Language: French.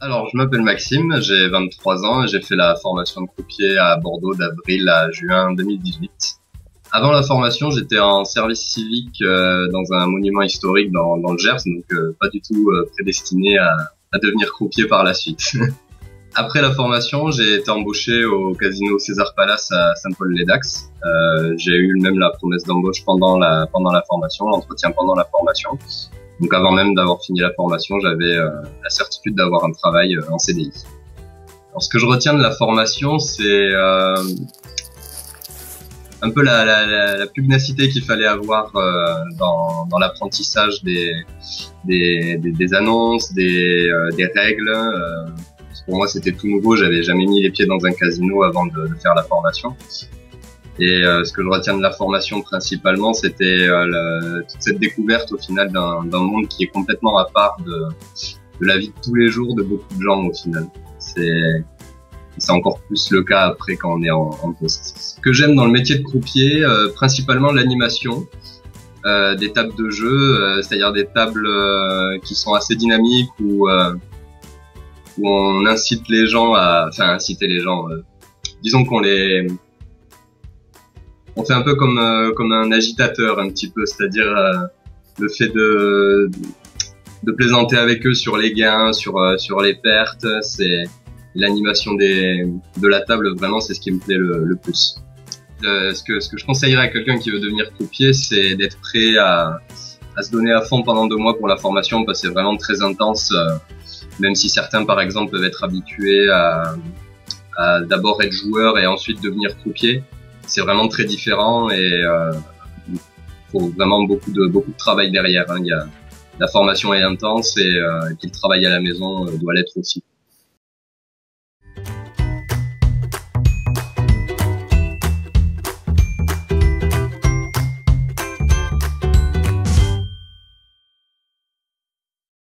Alors, je m'appelle Maxime, j'ai 23 ans et j'ai fait la formation de croupier à Bordeaux d'avril à juin 2018. Avant la formation, j'étais en service civique dans un monument historique dans le Gers, donc pas du tout prédestiné à devenir croupier par la suite. Après la formation, j'ai été embauché au casino César Palace à Saint-Paul-les-Dax. J'ai eu même la promesse d'embauche pendant la formation, l'entretien pendant la formation. Donc avant même d'avoir fini la formation, j'avais la certitude d'avoir un travail en CDI. Alors ce que je retiens de la formation, c'est un peu la pugnacité qu'il fallait avoir dans l'apprentissage des annonces, des règles. Pour moi, c'était tout nouveau. J'avais jamais mis les pieds dans un casino avant de faire la formation. Et ce que je retiens de la formation principalement, c'était toute cette découverte au final d'un monde qui est complètement à part de la vie de tous les jours de beaucoup de gens au final. C'est encore plus le cas après quand on est en poste. Ce que j'aime dans le métier de croupier, principalement l'animation des tables de jeu, c'est-à-dire des tables qui sont assez dynamiques où on incite les gens inciter les gens. Disons on fait un peu comme un agitateur un petit peu, c'est-à-dire le fait de plaisanter avec eux sur les gains, sur les pertes, c'est l'animation de la table, vraiment c'est ce qui me plaît le plus. Ce que je conseillerais à quelqu'un qui veut devenir croupier, c'est d'être prêt à se donner à fond pendant 2 mois pour la formation, parce que c'est vraiment très intense, même si certains par exemple peuvent être habitués à d'abord être joueur et ensuite devenir croupier. C'est vraiment très différent et faut vraiment beaucoup de travail derrière. Hein. La formation est intense et puis le travail à la maison doit l'être aussi.